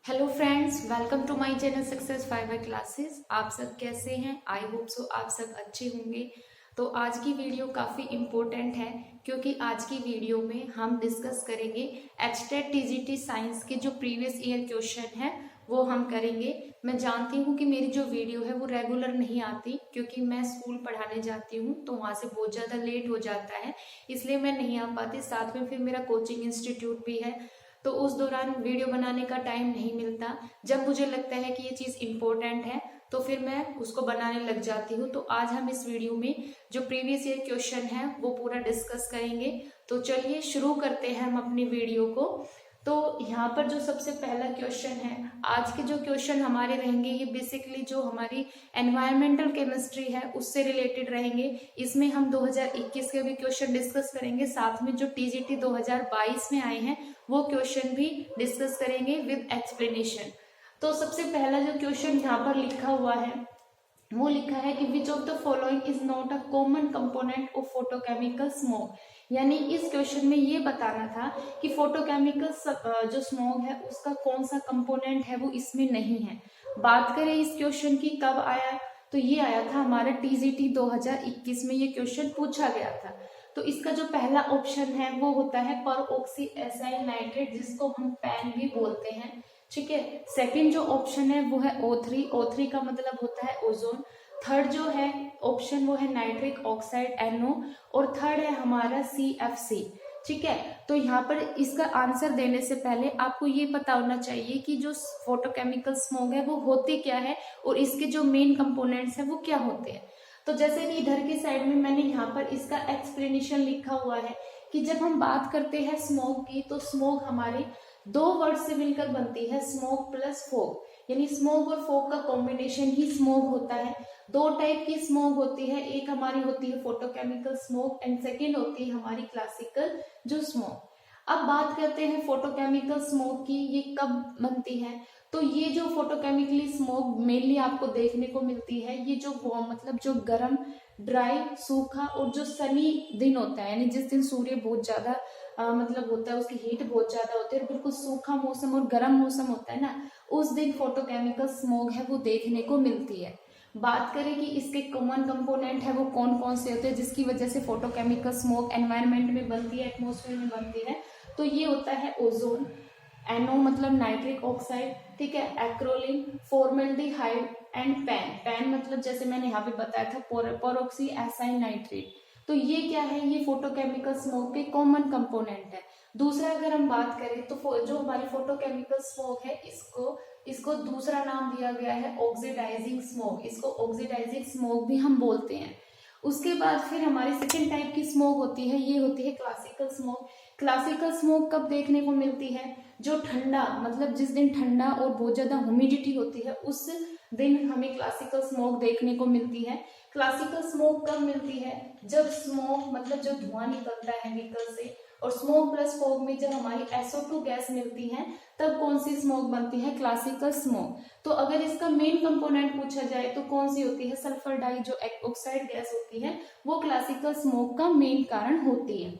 Hello friends, welcome to my channel success 5 classes. आप सब कैसे हैं? आई होप सो आप सब अच्छे होंगे। तो आज की वीडियो काफ़ी इम्पोर्टेंट है क्योंकि आज की वीडियो में हम डिस्कस करेंगे एचटेट टीजीटी साइंस के जो प्रीवियस ईयर क्वेश्चन है वो हम करेंगे। मैं जानती हूँ कि मेरी जो वीडियो है वो रेगुलर नहीं आती क्योंकि मैं स्कूल पढ़ाने जाती हूँ तो वहाँ से बहुत ज़्यादा लेट हो जाता है, इसलिए मैं नहीं आ पाती। साथ में फिर मेरा कोचिंग इंस्टीट्यूट भी है तो उस दौरान वीडियो बनाने का टाइम नहीं मिलता। जब मुझे लगता है कि ये चीज़ इम्पोर्टेंट है तो फिर मैं उसको बनाने लग जाती हूँ। तो आज हम इस वीडियो में जो प्रीवियस ईयर क्वेश्चन है वो पूरा डिस्कस करेंगे। तो चलिए शुरू करते हैं हम अपनी वीडियो को। तो यहाँ पर जो सबसे पहला क्वेश्चन है, आज के जो क्वेश्चन हमारे रहेंगे ये बेसिकली जो हमारी एनवायरमेंटल केमिस्ट्री है उससे रिलेटेड रहेंगे। इसमें हम 2021 के भी क्वेश्चन डिस्कस करेंगे, साथ में जो टीजीटी 2022 में आए हैं वो क्वेश्चन भी डिस्कस करेंगे विद एक्सप्लेनेशन। तो सबसे पहला जो क्वेश्चन यहाँ पर लिखा हुआ है वो लिखा है कि which of the following is not a common component of photochemical smoke. यानी इस क्वेश्चन में ये बताना था कि फोटोकेमिकल जो स्मोक है उसका कौन सा कंपोनेंट है वो इसमें नहीं है। बात करें इस क्वेश्चन की कब आया, तो ये आया था हमारा टीजीटी 2021 में ये क्वेश्चन पूछा गया था। तो इसका जो पहला ऑप्शन है वो होता है पर ऑक्सी एसाइल नाइट्रेट, जिसको हम पैन भी बोलते हैं। ठीक है। सेकंड जो ऑप्शन है वो है O3। O3 का मतलब होता है ओजोन। थर्ड जो है ऑप्शन वो है नाइट्रिक ऑक्साइड NO। और थर्ड है हमारा CFC। ठीक है। तो यहाँ पर इसका आंसर देने से पहले आपको ये पता होना चाहिए कि जो फोटोकेमिकल स्मोक है वो होती क्या है और इसके जो मेन कंपोनेंट्स है वो क्या होते हैं। तो जैसे कि इधर के साइड में मैंने यहाँ पर इसका एक्सप्लेनेशन लिखा हुआ है कि जब हम बात करते हैं स्मोक की तो स्मोक हमारे दो वर्ड से मिलकर बनती है, स्मोक प्लस फोग। यानी स्मोक और फोग का कॉम्बिनेशन ही स्मोक होता है। दो टाइप की स्मोक होती है, एक हमारी होती है फोटोकेमिकल स्मोक एंड सेकेंड होती है हमारी क्लासिकल जो स्मोक। अब बात करते हैं फोटोकेमिकल स्मोक की, ये कब बनती है। तो ये जो फोटोकेमिकली स्मोक मेनली आपको देखने को मिलती है, ये जो मतलब जो गर्म, ड्राई, सूखा और जो सनी दिन होता है, यानी जिस दिन सूर्य बहुत ज्यादा मतलब होता है, उसकी हीट बहुत ज्यादा होती है और बिल्कुल सूखा मौसम और गर्म मौसम होता है ना, उस दिन फोटोकेमिकल स्मोक है वो देखने को मिलती है। बात करें कि इसके कॉमन कंपोनेंट है वो कौन कौन से होते हैं जिसकी वजह से फोटोकेमिकल स्मोक एनवायरनमेंट में बनती है, एटमोसफेयर में बनती है। तो ये होता है ओजोन, NO मतलब नाइट्रिक ऑक्साइड, ठीक है, acrolein, formaldehyde and pan. Pan मतलब जैसे मैंने यहाँ पे बताया था पेरोक्सी एसाइल नाइट्रेट। तो ये क्या है, ये फोटोकेमिकल स्मोक के कॉमन कंपोनेंट है। दूसरा अगर हम बात करें तो जो हमारी फोटोकेमिकल स्मोक है इसको इसको दूसरा नाम दिया गया है ऑक्सीडाइजिंग स्मोक। इसको ऑक्सीडाइजिंग स्मोक भी हम बोलते हैं। उसके बाद फिर हमारी सेकेंड टाइप की स्मोक होती है, ये होती है क्लासिकल स्मोक। क्लासिकल स्मोक कब देखने को मिलती है, जो ठंडा मतलब जिस दिन ठंडा और बहुत ज्यादा ह्यूमिडिटी होती है उस दिन हमें क्लासिकल स्मोक देखने को मिलती है। क्लासिकल स्मोक कब मिलती है, जब स्मोक मतलब जो धुआं निकलता है व्हीकल से और स्मोक प्लस फॉग में जब हमारी SO2 गैस मिलती है तब कौन सी स्मोक बनती है, क्लासिकल स्मोक। तो अगर इसका मेन कंपोनेंट पूछा जाए तो कौन सी होती है, सल्फर डाई जो ऑक्साइड गैस होती है वो क्लासिकल स्मोक का मेन कारण होती है।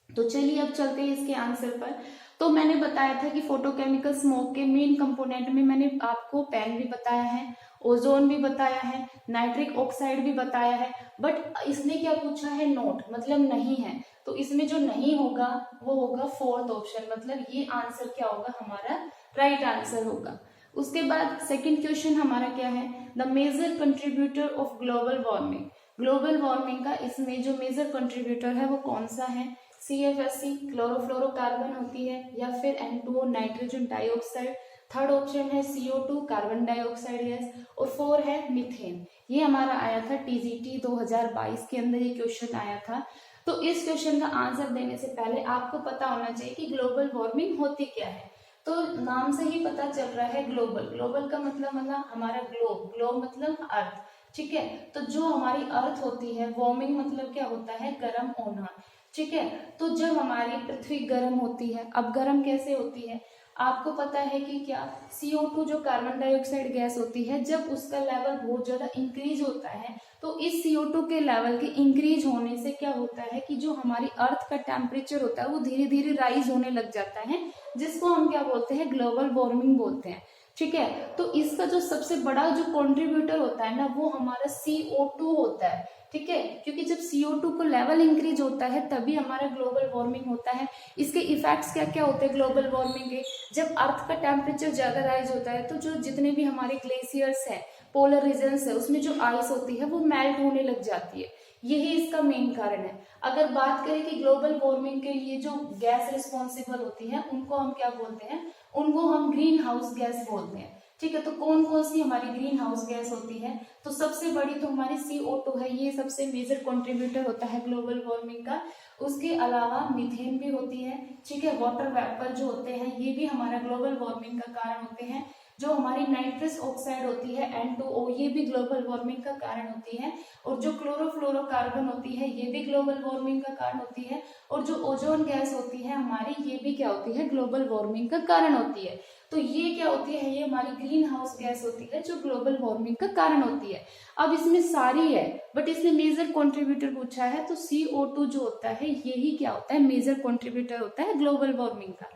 तो चलिए अब चलते हैं इसके आंसर पर। तो मैंने बताया था कि फोटोकेमिकल स्मोक के मेन कंपोनेंट में मैंने आपको पैन भी बताया है, ओजोन भी बताया है, नाइट्रिक ऑक्साइड भी बताया है। बट इसने क्या पूछा है, नोट मतलब नहीं है। तो इसमें जो नहीं होगा वो होगा फोर्थ ऑप्शन, मतलब ये आंसर क्या होगा, हमारा राइट आंसर होगा। उसके बाद सेकंड क्वेश्चन हमारा क्या है, the major contributor of global warming. Global warming का इसमें जो मेजर कंट्रीब्यूटर है वो कौन सा है, CFSC क्लोरोफ्लोरोकार्बन होती है, या फिर N2O nitrogen dioxide, third option है CO2 कार्बन डाइऑक्साइड गैस, और फोर है मीथेन। ये हमारा आया था टीजीटी 2022 के अंदर ये क्वेश्चन आया था। तो इस क्वेश्चन का आंसर देने से पहले आपको पता होना चाहिए कि ग्लोबल वार्मिंग होती क्या है। तो नाम से ही पता चल रहा है ग्लोबल, ग्लोबल का मतलब हमारा ग्लोब, ग्लोब मतलब अर्थ। ठीक है। तो जो हमारी अर्थ होती है, वार्मिंग मतलब क्या होता है, गर्म होना। ठीक है। तो जब हमारी पृथ्वी गर्म होती है, अब गर्म कैसे होती है, आपको पता है कि क्या CO2 जो कार्बन डाइऑक्साइड गैस होती है, जब उसका लेवल बहुत ज्यादा इंक्रीज होता है तो इस CO2 के लेवल के इंक्रीज होने से क्या होता है कि जो हमारी अर्थ का टेम्परेचर होता है वो धीरे धीरे राइज होने लग जाता है, जिसको हम क्या बोलते हैं, ग्लोबल वार्मिंग बोलते हैं। ठीक है, तो इसका जो सबसे बड़ा जो कंट्रीब्यूटर होता है ना वो हमारा CO2 होता है। ठीक है, क्योंकि जब CO2 को लेवल इंक्रीज होता है तभी हमारा ग्लोबल वार्मिंग होता है। इसके इफेक्ट्स क्या क्या होते हैं ग्लोबल वार्मिंग के, जब अर्थ का टेम्परेचर ज्यादा राइज होता है तो जो जितने भी हमारे ग्लेशियर्स हैं, पोलर रीजन्स है, उसमें जो आइस होती है वो मेल्ट होने लग जाती है, यही इसका मेन कारण है। अगर बात करें कि ग्लोबल वार्मिंग के लिए जो गैस रिस्पॉन्सिबल होती है उनको हम क्या बोलते हैं, उनको हम ग्रीन हाउस गैस बोलते हैं। ठीक है, तो कौन कौन सी हमारी ग्रीन हाउस गैस होती है, तो सबसे बड़ी तो हमारी CO2 है, ये सबसे मेजर कंट्रीब्यूटर होता है ग्लोबल वार्मिंग का। उसके अलावा मीथेन भी होती है। ठीक है, वाटर वेपर जो होते हैं ये भी हमारा ग्लोबल वार्मिंग का कारण होते हैं। जो हमारी नाइट्रस ऑक्साइड होती है N2O, ये भी ग्लोबल वार्मिंग का कारण होती है। और जो क्लोरोफ्लोरोकार्बन होती है ये भी ग्लोबल वार्मिंग का कारण होती है। और जो ओजोन गैस होती है हमारी, ये भी क्या होती है, ग्लोबल वार्मिंग का कारण होती है। तो ये क्या होती है, ये हमारी ग्रीन हाउस गैस होती है जो ग्लोबल वार्मिंग का कारण होती है। अब इसमें सारी है बट इसने मेजर कंट्रीब्यूटर पूछा है, तो CO2 जो होता है यही क्या होता है, मेजर कंट्रीब्यूटर होता है ग्लोबल वार्मिंग का।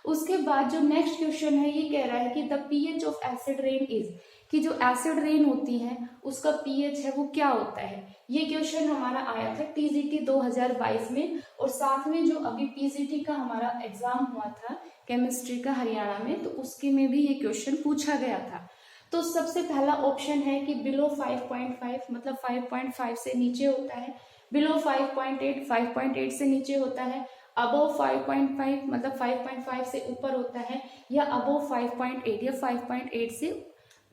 उसके बाद जो नेक्स्ट क्वेश्चन है ये कह रहा है कि the pH of acid rain is, कि जो एसिड रेन होती है उसका pH है वो क्या होता है। ये क्वेश्चन हमारा आया था TGT 2022 में, और साथ में जो अभी PGT का हमारा एग्जाम हुआ था केमिस्ट्री का हरियाणा में, तो उसके में भी ये क्वेश्चन पूछा गया था। तो सबसे पहला ऑप्शन है कि बिलो 5.5 मतलब 5.5 से नीचे होता है, बिलो 5.8 5.8 से नीचे होता है, अबव 5.5 मतलब 5.5 से ऊपर होता है, या अबव 5.8 या 5.8 से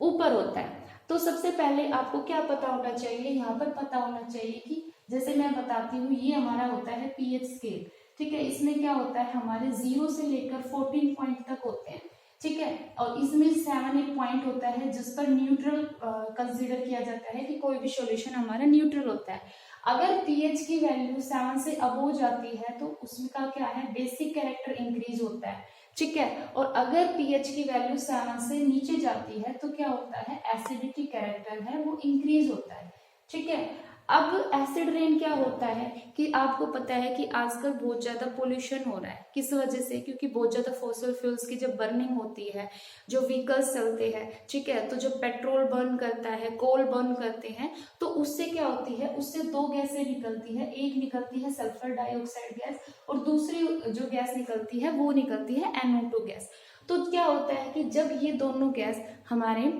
ऊपर होता है। तो सबसे पहले आपको क्या पता होना चाहिए, यहाँ पर पता होना चाहिए कि जैसे मैं बताती हूँ ये हमारा होता है pH स्केल। ठीक है, इसमें क्या होता है, हमारे 0 से लेकर 14 पॉइंट तक होते हैं। ठीक है, और इसमें 7 एक पॉइंट होता है जिस पर न्यूट्रल कंसीडर किया जाता है कि कोई भी सॉल्यूशन हमारा न्यूट्रल होता है। अगर pH की वैल्यू 7 से अबव जाती है तो उसमें का क्या है, बेसिक कैरेक्टर इंक्रीज होता है। ठीक है, और अगर pH की वैल्यू 7 से नीचे जाती है तो क्या होता है, एसिडिटी कैरेक्टर है वो इंक्रीज होता है। ठीक है, अब एसिड रेन क्या होता है कि आपको पता है कि आजकल बहुत ज्यादा पोल्यूशन हो रहा है, किस वजह से, क्योंकि बहुत ज्यादा फॉसिल फ्यूल्स की जब बर्निंग होती है, जो व्हीकल्स चलते हैं, ठीक है, तो जो पेट्रोल बर्न करता है, कोल बर्न करते हैं, तो उससे क्या होती है, उससे दो गैसें निकलती है, एक निकलती है सल्फर डाइऑक्साइड गैस और दूसरी जो गैस निकलती है वो निकलती है NO2 गैस। तो क्या होता है कि जब ये दोनों गैस हमारे,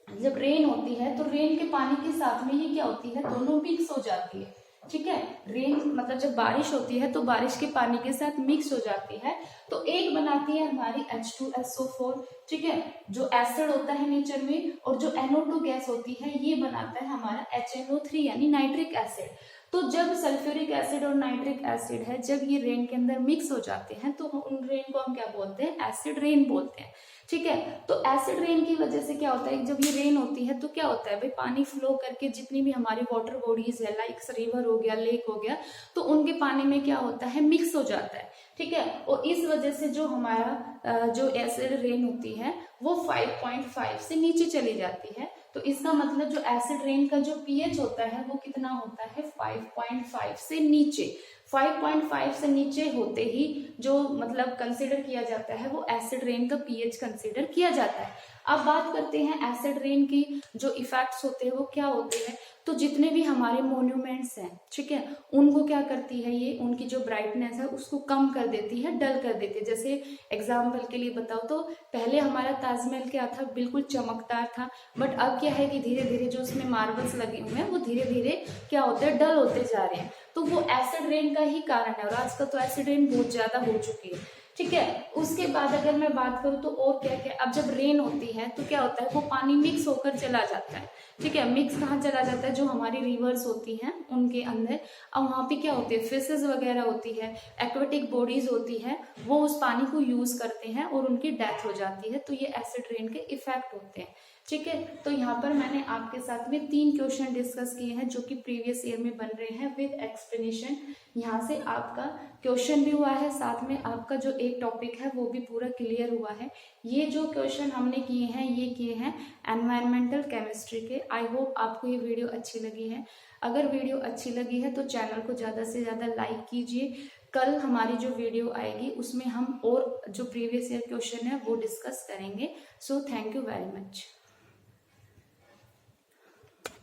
जब रेन होती है तो रेन के पानी के साथ में ये क्या होती है, दोनों मिक्स हो जाती है। ठीक है, रेन मतलब जब बारिश होती है तो बारिश के पानी के साथ मिक्स हो जाती है, तो एक बनाती है हमारी H2SO4। ठीक है, जो एसिड होता है नेचर में, और जो NO2 गैस होती है ये बनाता है हमारा HNO3 यानी नाइट्रिक एसिड। तो जब सल्फ्यूरिक एसिड और नाइट्रिक एसिड है, जब ये रेन के अंदर मिक्स हो जाते हैं तो उन रेन को हम क्या बोलते हैं, एसिड रेन बोलते हैं। ठीक है, तो एसिड रेन की वजह से क्या होता है, जब ये रेन होती है तो क्या होता है भाई, पानी फ्लो करके जितनी भी हमारी वाटर बॉडीज है, लाइक रिवर हो गया, लेक हो गया, तो उनके पानी में क्या होता है, मिक्स हो जाता है। ठीक है, और इस वजह से जो हमारा जो एसिड रेन होती है वो 5.5 से नीचे चली जाती है। तो इसका मतलब जो एसिड रेन का जो pH होता है वो कितना होता है, 5.5 से नीचे। 5.5 से नीचे होते ही जो मतलब कंसिडर किया जाता है वो एसिड रेन का pH कंसिडर किया जाता है। अब बात करते हैं एसिड रेन की जो इफेक्ट्स होते हैं वो क्या होते हैं। तो जितने भी हमारे मॉन्यूमेंट्स हैं, ठीक है, उनको क्या करती है, ये उनकी जो ब्राइटनेस है उसको कम कर देती है, डल कर देती है। जैसे एग्जाम्पल के लिए बताओ तो पहले हमारा ताजमहल क्या था, बिल्कुल चमकदार था, बट अब क्या है कि धीरे धीरे जो उसमें मार्बल्स लगे हुए हैं वो धीरे धीरे क्या होते हैं, डल होते जा रहे हैं। तो वो एसिड रेन का ही कारण है, और आजकल तो एसिड रेन बहुत ज्यादा हो चुकी है। ठीक है, उसके बाद अगर मैं बात करूँ तो और क्या क्या, अब जब रेन होती है तो क्या होता है, वो पानी मिक्स होकर चला जाता है। ठीक है, मिक्स कहाँ चला जाता है, जो हमारी रिवर्स होती हैं उनके अंदर। अब वहाँ पे क्या होती है, फिशेज वगैरह होती है, एक्वेटिक बॉडीज होती है, वो उस पानी को यूज करते हैं और उनकी डेथ हो जाती है। तो ये एसिड रेन के इफेक्ट होते हैं। ठीक है। तो यहाँ पर मैंने आपके साथ में 3 क्वेश्चन डिस्कस किए हैं जो कि प्रीवियस ईयर में बन रहे हैं विद एक्सप्लेनेशन। यहाँ से आपका क्वेश्चन भी हुआ है, साथ में आपका जो एक टॉपिक है वो भी पूरा क्लियर हुआ है। ये जो क्वेश्चन हमने किए हैं ये किए हैं एनवायरमेंटल केमिस्ट्री के। आई होप आपको ये वीडियो अच्छी लगी है। अगर वीडियो अच्छी लगी है तो चैनल को ज़्यादा से ज़्यादा लाइक कीजिए। कल हमारी जो वीडियो आएगी उसमें हम और जो प्रीवियस ईयर क्वेश्चन है वो डिस्कस करेंगे। So thank you very much.